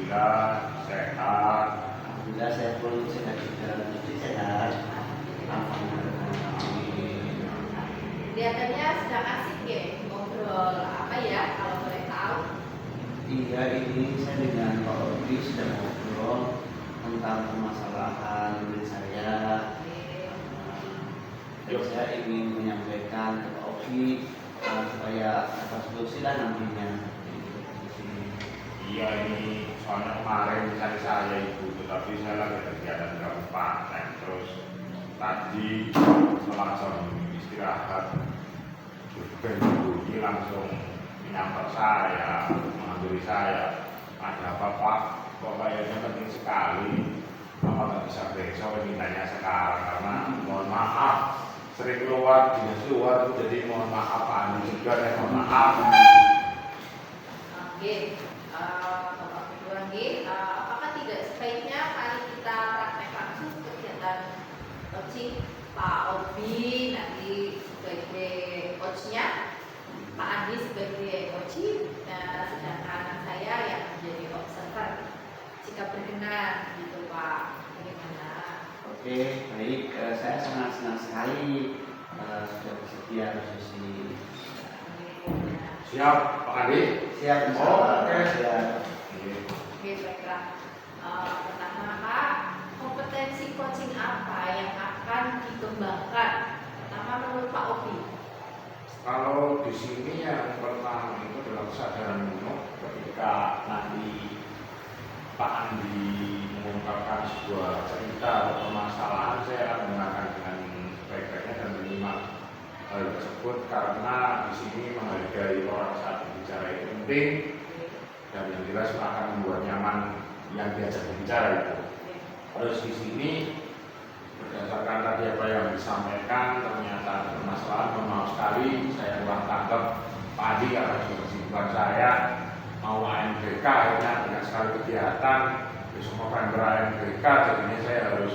Alhamdulillah sehat. Alhamdulillah saya pun sehat juga, lebih sehat. Alhamdulillah. Kelihatannya sedang asik ya, ngobrol apa ya kalau boleh tahu? Iya, ini saya dengan Pak Obi sedang ngobrol tentang permasalahan diri saya. Dan saya ingin menyampaikan ke Pak Obi supaya dapat solusi lah nantinya. Iya, ini soalnya kemarin cari saya ibu, tetapi saya lagi kegiatan di kabupaten. Terus tadi setelah jam istirahat ibu ini langsung menyamper saya, menghamburi saya. Ada apa Pak? Kok kayaknya penting sekali. Apa nggak bisa besok mintanya sekarang? Karena mohon maaf sering keluar dinas luar, jadi mohon maaf Pak Andi juga, saya mohon maaf. Oke. Bapak Ibu lagi, apakah tidak sebaiknya mari kita praktek langsung kegiatan coaching Pak Obi nanti sebagai coachnya, Pak Andi sebagai coaching, dan sedangkan saya yang menjadi observer jika berkenan gitu Pak. Bagaimana? Oke, baik. Saya sangat senang sekali sudah bersedia diskusi. Siap Pak Andi? Siap, Oke. siap. Oke, baiklah. Pertama Pak, kompetensi coaching apa yang akan dikembangkan? Pertama menurut Pak Obi. Kalau di sini yang pertama itu adalah kesadaran penuh ketika nanti Pak Andi mengungkapkan sebuah cerita atau permasalahan, saya akan mendengarkan dengan baik-baiknya dan menyimak hal tersebut, karena di sini menghargai orang saat berbicara itu penting, dan yang jelas akan membuat nyaman yang diajak berbicara itu. Terus di sini berdasarkan tadi apa yang disampaikan, ternyata ada permasalahan. Mohon maaf sekali, saya kurang tanggap Pak Adi karena juga kesibukan saya mau AMBK, akhirnya dengan sekali kegiatan besok November AMBK, jadinya saya harus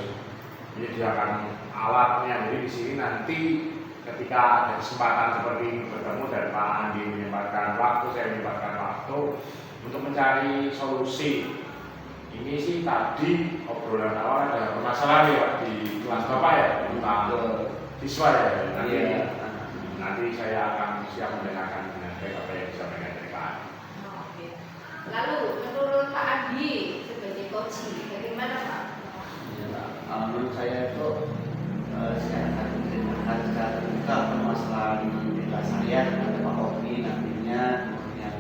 menyediakan alatnya. Jadi di sini nanti ketika ada kesempatan seperti ini bertemu dan Pak Andi menyempatkan waktu, saya menyempatkan waktu untuk mencari solusi. Ini sih tadi obrolan awal ada permasalahan ya Pak di kelas Bapak ya tentang siswa ya. Nanti saya akan siap mendengarkan dengan baik apa yang disampaikan dari Pak Andi. Oke. Lalu menurut Pak Andi sebagai coaching, bagaimana Pak? Menurut saya itu saya akan menceritakan secara terbuka permasalahan diri saya dengan Pak Obi nantinya. Kemudian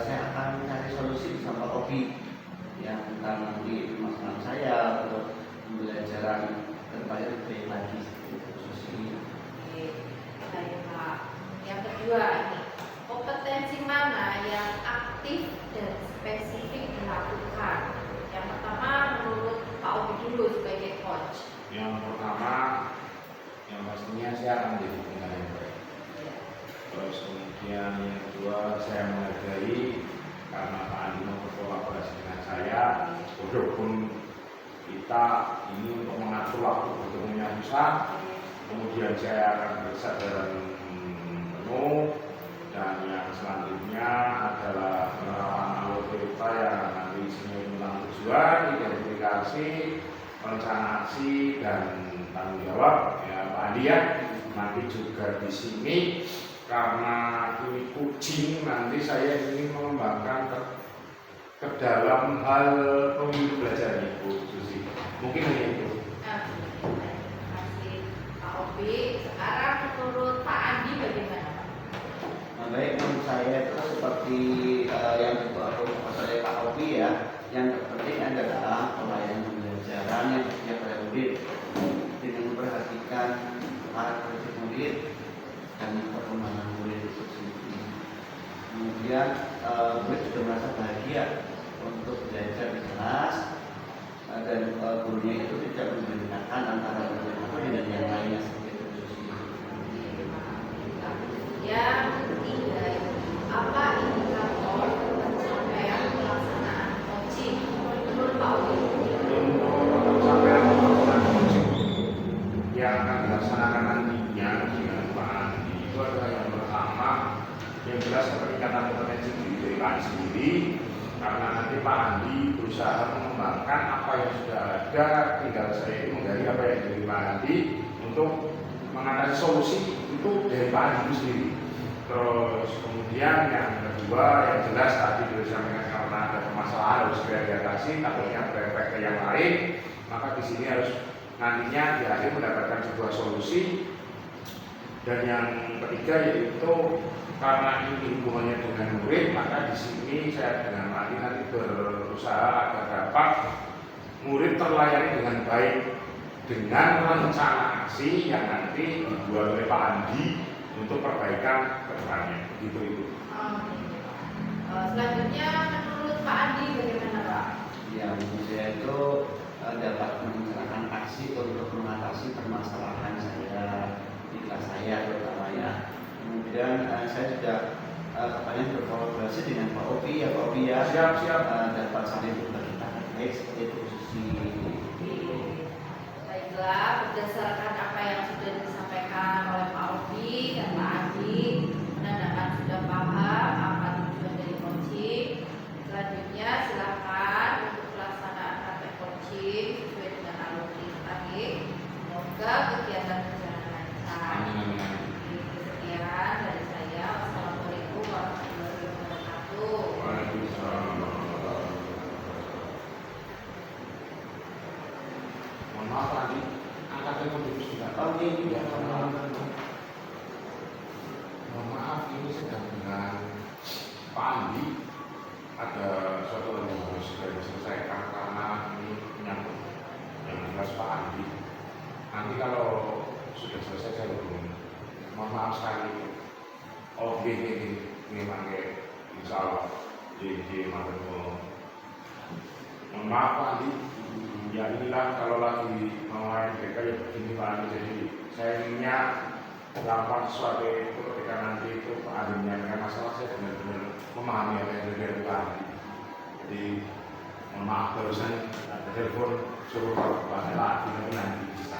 saya akan mencari solusi bersama Pak Obi yang tentang nanti permasalahan saya untuk pembelajaran kedepannya lebih baik lagi solusi. Oke, baik Pak. Yang kedua ini, kompetensi mana yang aktif dan spesifik dilakukan? Yang pertama menurut Pak Obi dulu sebagai coach. Yang pertama, yang pastinya saya akan menjadi pendengar yang baik. Terus kemudian yang kedua, saya menghargai karena Pak Andi mau berkolaborasi dengan saya. Walaupun kita ini untuk mengatur waktu bertemunya susah, kemudian saya akan bersadaran penuh. Dan yang selanjutnya adalah penerapan alur kita yang nanti isinya tentang tujuan, identifikasi, rencana aksi, dan tanggung jawab ya Pak Andi ya. Nanti juga di sini karena ini coaching, nanti saya ingin mengembangkan ke dalam hal pemilu belajar Ibu Susi. Mungkin hanya itu. Terima kasih Pak Obi. Sekarang menurut Pak Andi bagaimana Pak? Baik, menurut saya itu seperti yang dibawa oleh Pak Obi ya. Yang terpenting adalah pelayanan pembelajaran yang berpihak pada murid dengan memperhatikan karakteristik murid dan perkembangan murid itu sendiri. Kemudian murid juga merasa bahagia untuk belajar di kelas dan gurunya itu tidak membedakan antara murid dan yang lainnya seperti itu. Yang ketiga, apa indikator pencapaian pelaksanaan coaching menurut Pak Obi? Untuk pencapaian pelaksanaan coaching yang akan dilaksanakan nantinya dengan Pak Andi itu adalah yang pertama, yang jelas peningkatan kompetensi diri dari Pak Andi sendiri, karena nanti Pak Pak Andi berusaha mengembangkan apa yang sudah ada, tinggal saya menggali apa yang dari Pak Andi untuk mengatasi solusi itu dari Pak Andi itu sendiri. Terus kemudian yang kedua yang jelas tadi sudah disampaikan karena ada permasalahan harus segera diatasi, takutnya berefek ke yang lain, maka di sini harus nantinya di akhir mendapatkan sebuah solusi. Dan yang ketiga yaitu karena ini hubungannya dengan murid, maka di sini saya dengan Pak Andi nanti berusaha agar dapat murid terlayani dengan baik dengan rencana aksi yang nanti dibuat oleh Pak Andi untuk perbaikan ke depannya. Gitu Ibu. Selanjutnya menurut Pak Andi bagaimana Pak? Ya, menurut saya itu dapat merencanakan aksi untuk mengatasi permasalahan saya di kelas saya terutama ya. Kemudian saya juga kemarin berkolaborasi dengan Pak Opi ya, Pak Opi ya. Siap. Dapat saling berbagi baik seperti itu posisi. Baiklah, berdasarkan apa yang sudah disampaikan oleh Pak Opi dan Pak Andi, menandakan sudah paham apa tujuan dari coaching. Selanjutnya silakan untuk pelaksanaan praktek coaching sesuai dengan alumni tadi. Semoga kegiatan berjalan lancar. Sekian dari saya. Wassalamualaikum warahmatullahi wabarakatuh. Waalaikumsalam. Mohon maaf Pak Andi, angkat telepon dulu sebentar. Oh iya, Mohon maaf, ini sedang dengan Pak Andi. Ada suatu hal yang harus segera diselesaikan karena ini menyangkut yang jelas Pak Andi. Nanti kalau sudah selesai saya hubungi. Mohon maaf sekali. Oh, ini pakai insya Allah. Mohon maaf Pak Andi. Ya inilah kalau lagi mau main BK ya begini Pak Andi. Jadi saya inginnya gampang sesuatu itu ketika nanti itu Pak Andi menyampaikan masalah saya benar-benar memahami apa yang dari Pak Andi. Jadi mohon maaf barusan ada telepon suruh kalau Pak lagi nanti bisa.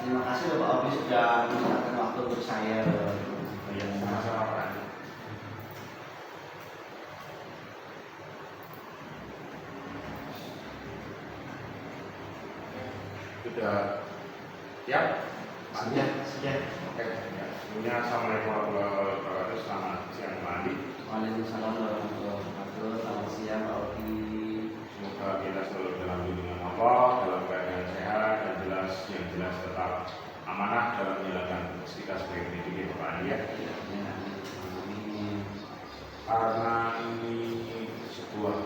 terima kasih Pak Opi sudah menyempatkan waktu untuk saya. Ya, sama-sama Pak Andi. Sudah siap? Sudah. Oke, ya. Sebelumnya Assalamualaikum warahmatullahi wabarakatuh. Selamat siang Pak Andi. Waalaikumsalam warahmatullahi wabarakatuh. Selamat siang Pak Opi. Semoga kita selalu dalam lindungan Allah, dalam keadaan sehat dan jelas tetap amanah dalam menjalankan tugas kita sebagai pendidik ya Pak Andi ya. Karena ini sebuah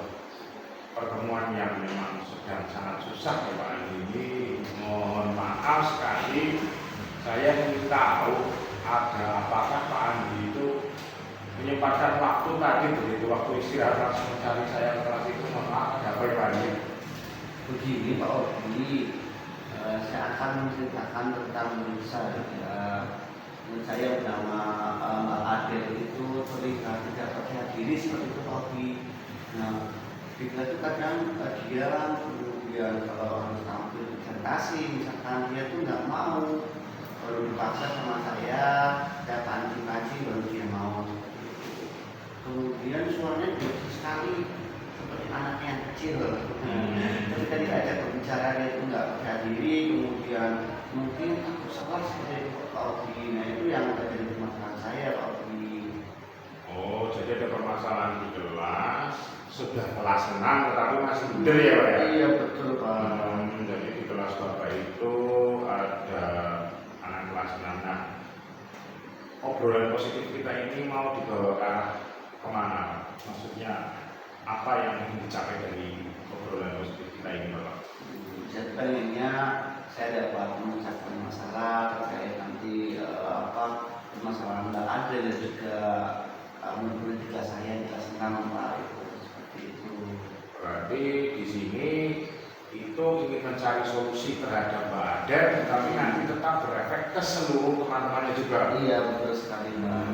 pertemuan yang memang sedang sangat susah ya Pak Andi ini, mohon maaf sekali saya ingin tahu ada apakah Pak Andi itu menyempatkan waktu tadi begitu waktu istirahat langsung mencari saya kelas itu. Mohon maaf ada apa ya Pak Andi? Begini Pak Opi, saya akan menceritakan tentang murid saya. Murid saya bernama Mbak Adel itu terlihat tidak percaya diri seperti itu Pak Opi. Nah, kita itu kadang dia kemudian kalau harus tampil presentasi misalkan dia tuh nggak mau, baru dipaksa sama saya pancing-pancing baru dia mau. Kemudian suaranya bersih sekali seperti anak yang kecil. Ketika diajak berbicara dia itu nggak percaya diri, kemudian mungkin aku salah seperti itu Pak Opi. Nah itu yang menjadi permasalahan saya Pak Opi. Oh, jadi ada permasalahan di kelas, sudah kelas 6 tetapi masih minder ya Pak ya? Iya betul Pak. Jadi di kelas Bapak itu ada anak kelas 6. Nah, obrolan positif kita ini mau dibawa ke arah kemana? Maksudnya apa yang ingin dicapai dari obrolan positif kita ini Bapak? Saya pengennya saya dapat memecahkan masalah terkait nanti permasalahan Mbak Adel dan juga murid-murid di kelas saya di kelas 6 Pak, itu seperti itu. Berarti di sini itu ingin mencari solusi terhadap Mbak Adel, tapi nanti tetap berefek ke seluruh teman-temannya juga. Iya betul sekali Mbak.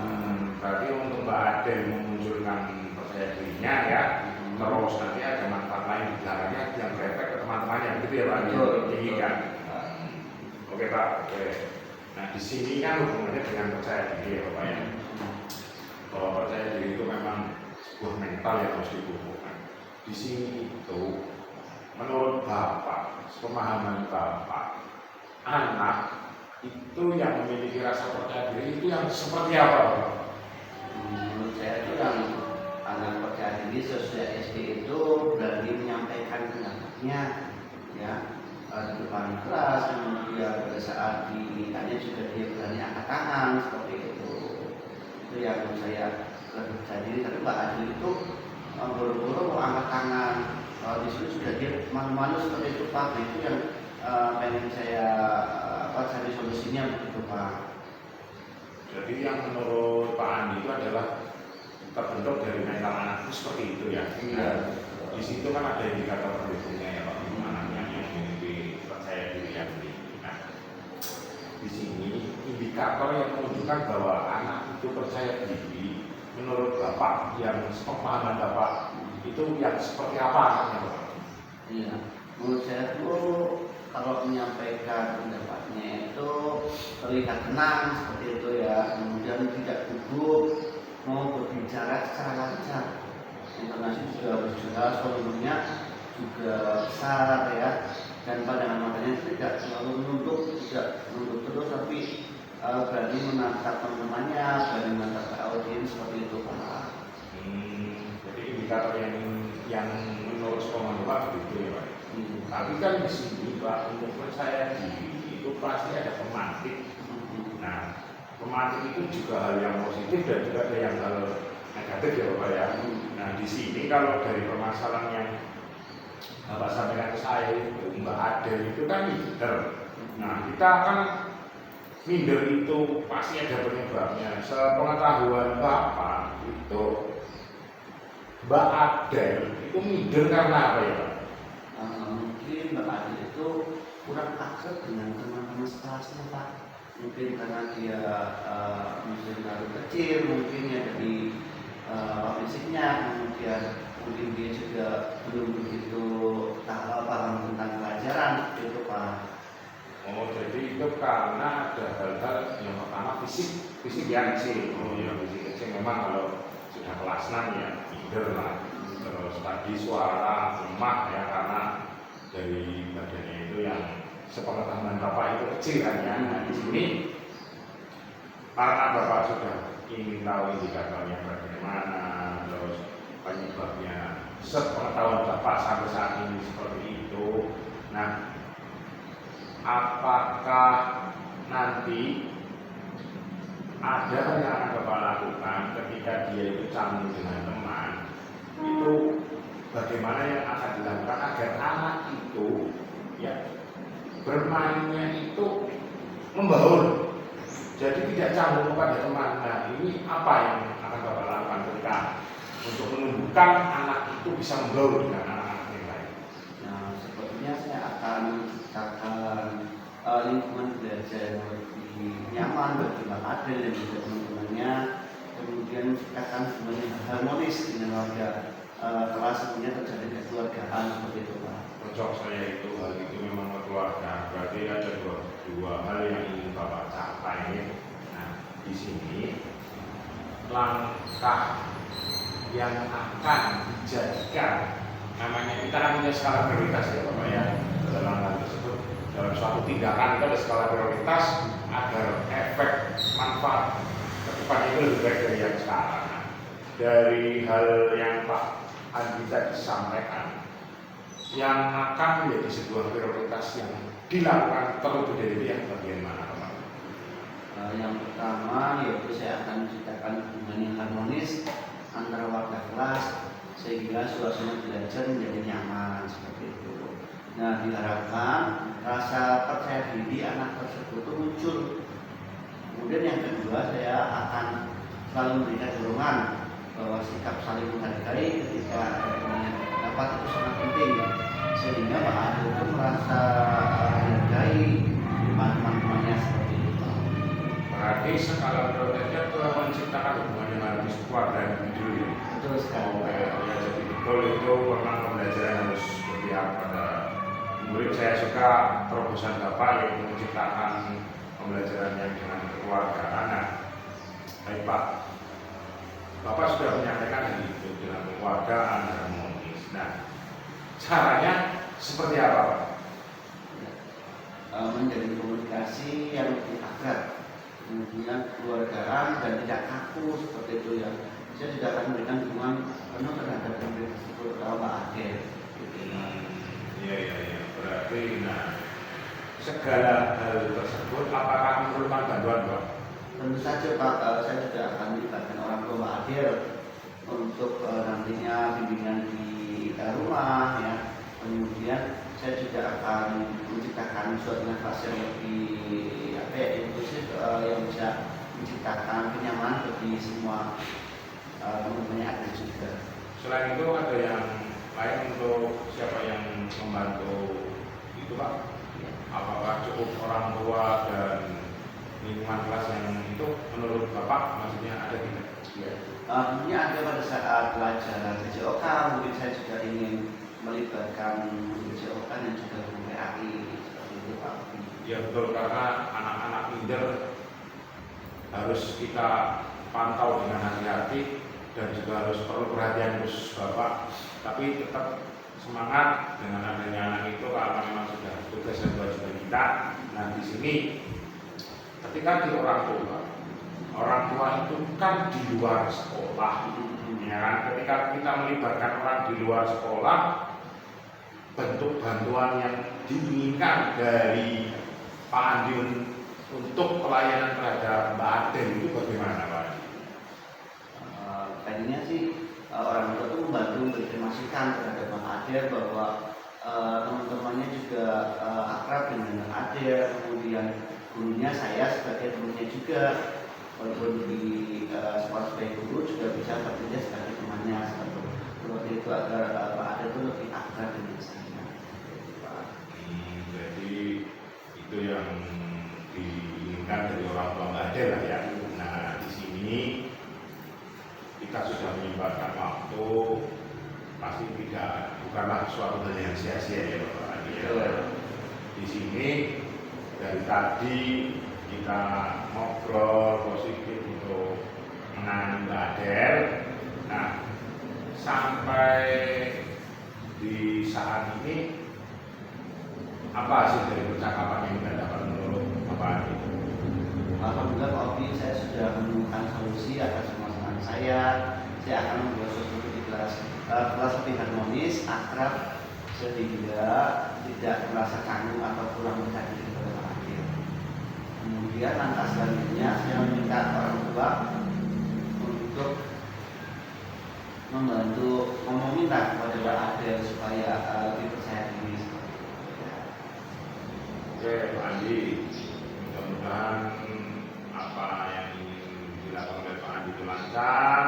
Berarti untuk Mbak Adel memunculkan percaya dirinya ya, terus nanti ada manfaat lain di belakangnya yang berefek ke teman-temannya, gitu ya Pak? Betul. Tinggi kan? Oke Pak. Oke. Nah di sini kan hubungannya dengan percaya diri ya Bapak ya. Bahwa percaya diri itu memang sebuah mental yang harus dipupukkan. di sini itu menurut Bapak, pemahaman Bapak, anak itu yang memiliki rasa percaya diri itu yang seperti apa, Bapak? Menurut saya itu yang anak percaya diri sejak SD itu berani menyampaikan pendapatnya, ya, di depan kelas, kemudian pada saat ditanya juga dia berani angkat tangan seperti itu. Itu yang menurut saya lebih percaya diri. Tapi Mbak Adil itu buru-buru angkat tangan. Kalau di sini sudah dia malu-malu seperti itu Pak. Nah, itu yang pengen saya cari solusinya begitu Pak. Jadi yang menurut Pak Andi itu adalah terbentuk dari mental anak itu seperti itu ya. Iya. Di situ kan ada indikator pendukungnya ya Pak, anaknya yang memiliki percaya diri yang tinggi. Nah, di sini indikator yang menunjukkan bahwa anak itu percaya diri menurut Bapak yang pemahaman Bapak itu yang seperti apa anaknya Bapak? Iya, menurut saya tuh kalau menyampaikan pendapatnya itu terlihat tenang seperti itu ya, kemudian tidak gugup, mau berbicara secara lancar, intonasi juga berjelas, volumenya juga besar ya, dan pandangan matanya itu tidak selalu menunduk, tidak menunduk terus, tapi berani menatap teman-temannya, berani menatap audiens seperti itu Pak. Jadi indikator yang menurut pemahaman Bapak begitu ya Pak. Tapi kan di sini Pak, untuk percaya diri itu pasti ada pemantik. Nah, pemantik itu juga hal yang positif dan juga ada yang hal negatif ya Bapak ya. Nah, di sini kalau dari permasalahan yang Bapak sampaikan ke saya itu Mbak Adel itu kan minder. Nah, kita kan minder itu pasti ada penyebabnya. Sepengetahuan Bapak itu Mbak Adel itu minder karena apa ya Pak? Mungkin Mbak Adil itu kurang akrab dengan teman-teman sekelasnya Pak. Mungkin karena dia masih terlalu kecil, mungkin ya dari fisiknya, kemudian mungkin dia juga belum begitu paham tentang pelajaran itu Pak. Oh, jadi itu karena ada hal-hal yang pertama fisik yang kecil. Oh ya, fisik kecil memang kalau sudah kelas 6 ya minder lah. Terus tadi suara lemah ya karena dari badannya itu yang sepengetahuan Bapak itu kecil kan ya. Nah, di sini karena Bapak sudah ingin tahu indikatornya bagaimana, terus penyebabnya sepengetahuan Bapak sampai saat ini seperti itu. Nah, apakah nanti ada yang akan Bapak lakukan ketika dia itu canggung dengan teman, itu bagaimana yang akan dilakukan agar anak itu ya bermainnya itu membaur, jadi tidak canggung kepada teman. Nah, ini apa yang akan Bapak lakukan ketika untuk menumbuhkan anak itu bisa membaur dengan anak-anak yang lain? Nah, sepertinya saya akan menciptakan lingkungan belajar yang lebih nyaman bagi Mbak Adel dan juga teman-temannya, kemudian akan semuanya harmonis dengan warga kelas, kemudian terjadi kekeluargaan seperti itu Pak. Cocok saya itu hal itu memang keluarga. Berarti ada dua hal yang ingin Bapak capai. Nah, di sini langkah yang akan dijadikan, namanya kita kan punya skala prioritas ya Bapak ya, dalam hal tersebut dalam suatu tindakan itu ada skala prioritas agar efek manfaat ke depan itu lebih baik dari yang sekarang. Nah, dari hal yang Pak Andi tadi sampaikan, yang akan menjadi sebuah prioritas yang dilakukan terlebih dahulu yang bagian mana Pak? Yang pertama yaitu saya akan menciptakan hubungan yang harmonis antara warga kelas sehingga suasana belajar menjadi nyaman seperti itu. Nah, diharapkan rasa percaya diri anak tersebut itu muncul. Kemudian yang kedua, saya akan selalu memberikan dorongan bahwa sikap saling menghargai ketika ada teman yang dapat itu sangat penting, sehingga Pak Adil itu merasa dihargai di depan teman-temannya seperti itu. Berarti skala prioritasnya telah menciptakan hubungan yang harus kuat dan dulu ya. Betul sekali. Ya, jadi betul itu memang pembelajaran harus berpihak pada murid. Saya suka terobosan Bapak yaitu menciptakan pembelajaran yang dengan kekeluargaan. Nah, baik Pak, Bapak sudah menyampaikan itu dengan kekeluargaan harmonis. Nah, caranya seperti apa, Pak? Menjadi komunikasi yang lebih akrab, kemudian keluargaan dan tidak kaku seperti itu ya. Saya juga akan memberikan dukungan penuh terhadap murid tersebut kalau Pak Adel. Iya. Berarti, nah, segala hal tersebut apakah memerlukan bantuan, Pak? Tentu saja Pak, saya juga akan melibatkan orang tua Pak Adel untuk nantinya bimbingan di rumah ya. Kemudian saya juga akan menciptakan suatu nafas yang lebih inklusif, yang bisa menciptakan kenyamanan bagi semua teman-temannya ada juga. Selain itu ada yang lain untuk siapa yang membantu itu, Pak? Apakah cukup orang tua dan lingkungan kelas yang itu menurut Bapak maksudnya ada tidak? Ya. Tentunya ada pada saat pelajaran PJOK, mungkin saya juga ingin melibatkan PJOK dan juga guru PAI seperti itu Pak. Ya betul, karena anak-anak minder harus kita pantau dengan hati-hati dan juga harus perlu perhatian khusus Bapak. Tapi tetap semangat dengan adanya anak itu karena memang sudah tugas dan kewajiban kita. Nah di sini ketika di orang tua itu kan di luar sekolah, ya kan? Ketika kita melibatkan orang di luar sekolah, bentuk bantuan yang diinginkan dari Pak Andi untuk pelayanan terhadap Mbak Adel itu bagaimana, Pak? Pengennya sih orang tua itu membantu memberikan masukan terhadap Bang Adel bahwa teman-temannya juga akrab dengan Adel, kemudian gurunya saya sebagai temannya juga, walaupun di sekolah sebagai guru juga bisa bekerja sebagai temannya seperti itu agar Pak Adel itu lebih akrab dengan saya. Jadi itu yang diinginkan dari orang tua Mbak Adel lah ya. Nah di sini kita sudah menyempatkan waktu, pasti bukanlah suatu hal yang sia-sia ya Bapak Andi. Di sini dari tadi kita ngobrol positif untuk menangani Mbak Adel. Nah sampai di saat ini apa hasil dari percakapan yang kita dapat menurut Bapak Andi? Alhamdulillah Pak Obi, saya sudah menemukan solusi atas permasalahan saya. Saya akan membuat suatu di kelas lebih harmonis, akrab, sehingga tidak merasa canggung atau kurang percaya diri kepada Pak Adel. Kemudian langkah selanjutnya saya meminta orang tua untuk membantu meminta kepada Pak Adel supaya lebih percaya diri. Oke Pak Andi, mudah-mudahan apa yang ingin dilakukan oleh Pak Andi itu lancar.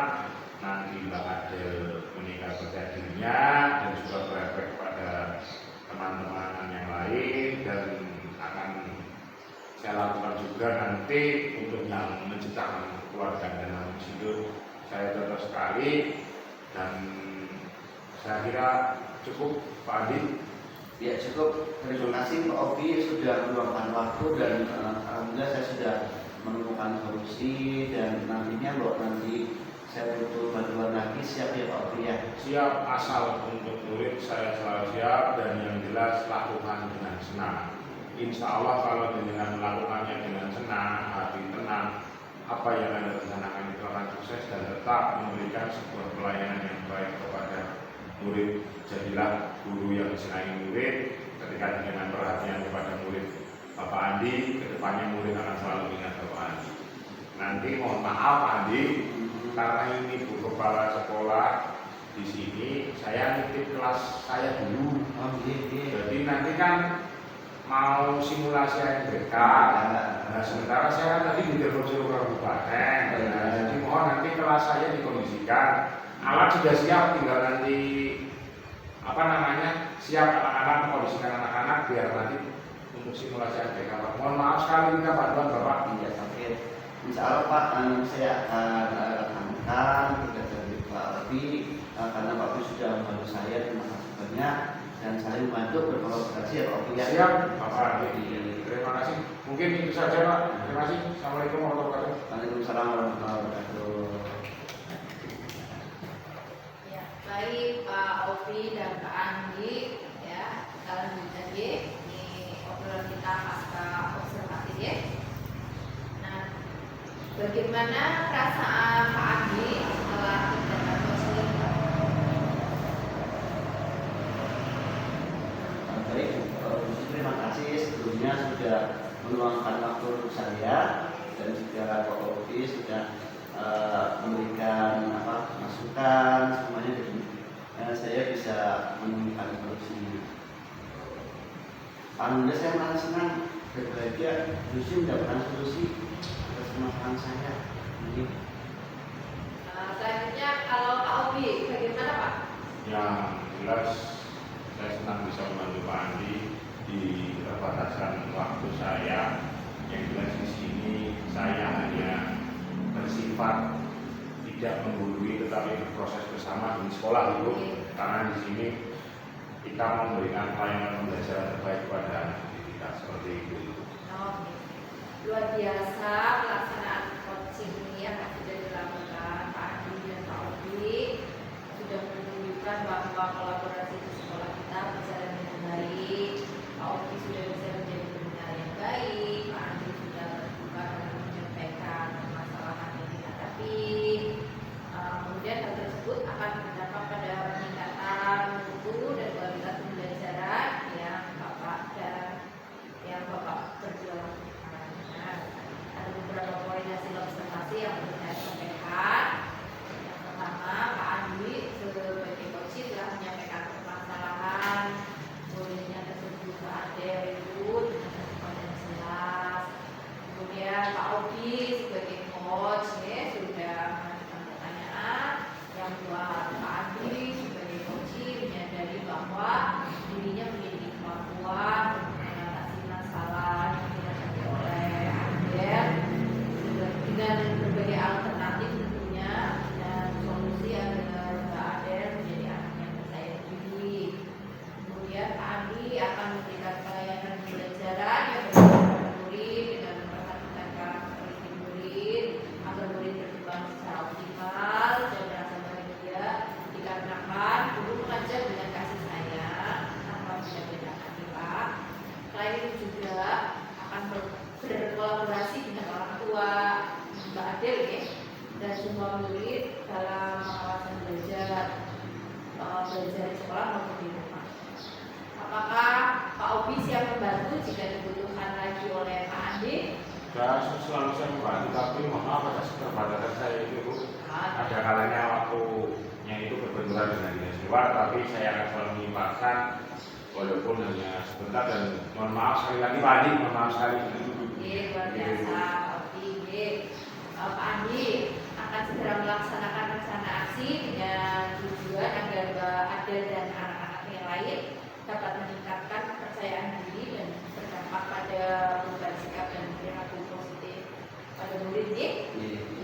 Nanti Mbak Adel menikah percaya dirinya dan juga berefek kepada teman-teman yang lain, dan akan saya lakukan juga nanti untuk yang menciptakan keluarga dan harus hidup. Saya contoh sekali dan saya kira cukup Pak Andi. Ya cukup, terima kasih Pak Obi sudah meluangkan waktu dan alhamdulillah saya sudah menemukan solusi, dan nantinya kalau nanti saya butuh bantuan lagi siap ya Pak Obi ya. Siap, asal untuk murid saya selalu siap, dan yang jelas lakukan dengan senang. Insya Allah kalau dengan melakukannya dengan senang, hati tenang, apa yang Anda rencanakan itu akan sukses dan tetap memberikan sebuah pelayanan yang baik kepada murid. Jadilah guru yang disenangi murid. Ketika dengan perhatian kepada murid Bapak Andi, kedepannya murid akan selalu ingat Bapak Andi. Nanti mohon maaf Pak Andi, karena ini Bu Kepala Sekolah di sini, saya nitip kelas saya dulu. Jadi nanti kan mau simulasi ANBK. Nah sementara saya kan tadi di telepon seluruh kabupaten. Nah, jadi mohon nanti kelas saya dikondisikan. Alat sudah siap, tinggal nanti siap anak-anak, mengkondisikan anak-anak biar nanti untuk simulasi ANBK. Mohon maaf sekali minta bantuan Bapak. Iya sampai insya Allah Pak, saya akan rekankan tugas dari Pak Obi, karena Pak Obi sudah membantu saya, terima kasih banyak, dan saya membantu berkolaborasi ya Pak Obi ya. Siap Bapak Andi. Terima kasih. Mungkin itu saja Pak. Terima kasih. Assalamualaikum warahmatullahi wabarakatuh. Waalaikumsalam warahmatullahi wabarakatuh. Ya, Baik Pak Opi dan Pak Andi, ya kita lanjutkan ya. Ini obrolan kita pasca observatif ya. Nah, bagaimana perasaan Pak Andi setelah kegiatan konseling Pak? Baik, terima kasih sebelumnya sudah meluangkan waktu saya dan juga Pak Opi sudah memberikan masukan semuanya, jadi saya bisa menemukan solusinya. Alhamdulillah saya malah senang dan bahagia justru mendapatkan solusi atas permasalahan saya. Ini. Selanjutnya kalau Pak Opi bagaimana Pak? Yang jelas saya senang bisa membantu Pak Andi di keterbatasan waktu saya. Yang jelas di sini saya hanya bersifat tidak menggurui tetapi berproses bersama di sekolah itu, karena di sini kita memberikan pelayanan pembelajaran terbaik kepada anak kita seperti itu. Oke. Luar biasa pelaksanaan coaching ini yang sudah dilakukan Pak Andi dan Pak Opi, sudah menunjukkan bahwa kolaborasi di sekolah kita berjalan dengan baik. Pak Opi sudah bisa menjadi pembina yang baik, Pak Andi sudah terbuka dalam menyampaikan permasalahan yang dihadapi. Kemudian hal tersebut akan berdampak pada peningkatan mutu dan kualitas pembelajaran yang Bapak berjuang. Nah, ada beberapa poin hasil observasi yang perlu saya sampaikan. Yang pertama, Pak Andi sebagai coach telah menyampaikan permasalahan bolehnya tersebut ke Adel itu dengan respon yang jelas. Kemudian Pak Opi sebagai coach sudah mengajukan pertanyaan yang buat Pak Andi sebagai coach menyadari bahwa dirinya memiliki kemampuan mengatasi masalah yang dihadapi oleh Adel dengan berbagai alternatif tentunya dan solusi agar Mbak Adel menjadi anak yang percaya diri. Kemudian Pak Andi akan memberikan pelayanan pembelajaran yang berbeda pada murid dengan memperhatikan karakteristik murid agar murid berkembang secara optimal dan merasa bahagia dikarenakan guru mengajar dengan kasih sayang tanpa beda-bedakan Pak. Selain itu juga akan berkolaborasi dengan orang tua Mbak Adel dan semua murid dalam pengawasan belajar di sekolah maupun di rumah. Apakah Pak Obi siap membantu jika dibutuhkan lagi oleh Pak Andi? Ya, selalu saya membantu, tapi mohon maaf atas keterbatasan saya itu, Bu. Ada kalanya waktunya itu berbenturan dengan dinas luar, tapi saya akan selalu menyimpulkan walaupun hanya sebentar, dan mohon maaf sekali lagi Pak Andi, mohon maaf sekali. Luar biasa Pak Obi. Pak Andi akan segera melaksanakan rencana aksi dengan tujuan agar Mbak Adel dan anak-anak yang lain dapat meningkatkan kepercayaan diri dan berdampak pada perubahan sikap dan perilaku positif pada murid ini.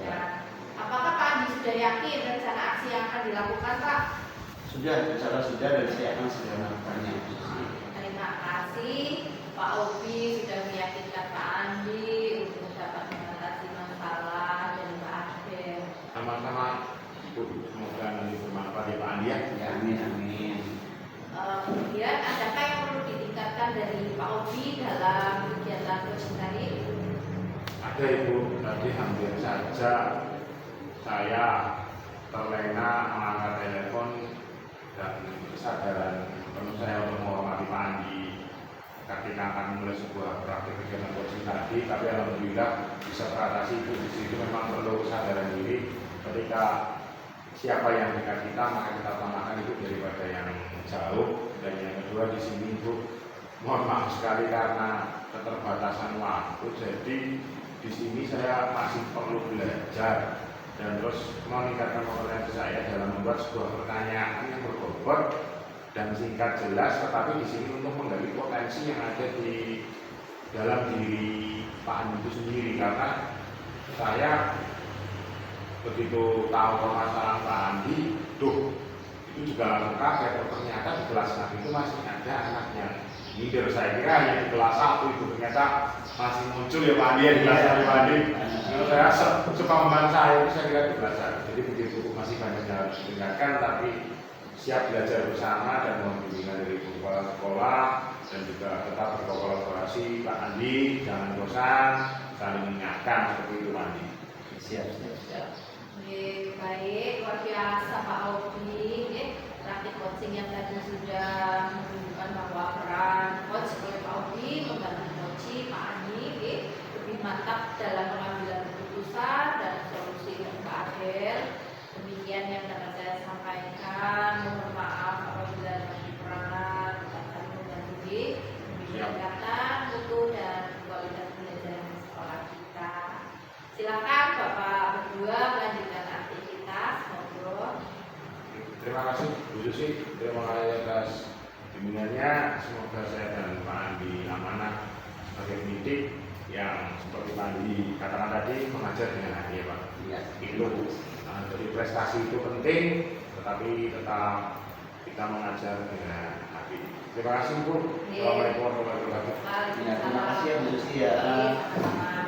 Ya. Apakah Pak Andi sudah yakin rencana aksi yang akan dilakukan Pak? Sudah, bicara sudah dan saya akan segera melakukannya. Terima kasih Pak Obi sudah meyakinkan Pak Andi untuk dapat mengatasi masalah dan Mbak Adel. Sama-sama, Ibu, semoga nanti bermanfaat ya Pak Andi ya. Ya, amin, amin. Kemudian adakah yang perlu ditingkatkan dari Pak Obi dalam kegiatan coaching tadi? Ada Ibu, tadi hampir saja saya terlena mengangkat telepon dan kesadaran penuh saya untuk menghormati Pak Andi ketika akan memulai sebuah praktik kegiatan coaching tadi, tapi alhamdulillah bisa teratasi itu. Di situ memang perlu kesadaran diri ketika siapa yang dekat kita, maka kita utamakan itu daripada yang jauh. Dan yang kedua di sini Bu, mohon maaf sekali karena keterbatasan waktu, jadi di sini saya masih perlu belajar dan terus meningkatkan kompetensi saya dalam membuat sebuah pertanyaan yang berbobot dan singkat jelas, tetapi di sini untuk menggali potensi yang ada di dalam diri Pak Andi itu sendiri, karena saya begitu tahu permasalahan Pak Andi, itu juga langsung kaget, ternyata di kelas 6 itu masih ada anak yang minder. Saya kira hanya di kelas 1 itu ternyata masih muncul ya Pak Andi ya, di kelas 1 Pak Andi. Saya sepengalaman saya itu saya kira di kelas 1. Jadi begitu masih banyak yang harus ditingkatkan, tapi siap belajar bersama dan mohon bimbingan dari guru kepala sekolah dan juga tetap berkolaborasi. Pak Andi jangan bosan, saling mengingatkan seperti itu Pak Andi. Siap. Oke, baik, luar biasa Pak Obi. Praktik coaching yang tadi sudah menunjukkan bahwa peran coach oleh Pak Obi membantu coach Pak Ani lebih mantap dalam pengambilan keputusan dan solusi yang adil. Demikian yang dapat saya sampaikan. Mohon maaf apabila ada kekurangan. Tetap saling membantu demi peningkatan mutu dan kualitas pembelajaran di sekolah kita. Silakan Bapak berdua melanjutkan aktivitas ngobrol. Terima kasih Bu Susi, terima kasih atas bimbingannya. Semoga saya dan Pak Andi amanah sebagai pendidik yang seperti Pak Andi katakan tadi mengajar dengan hati ya Pak. Iya. Itu jadi prestasi itu penting, tetapi tetap kita mengajar dengan hati. Terima kasih Bu. Assalamualaikum warahmatullahi wabarakatuh. Ya, terima kasih ya Bu Susi ya. Sama-sama.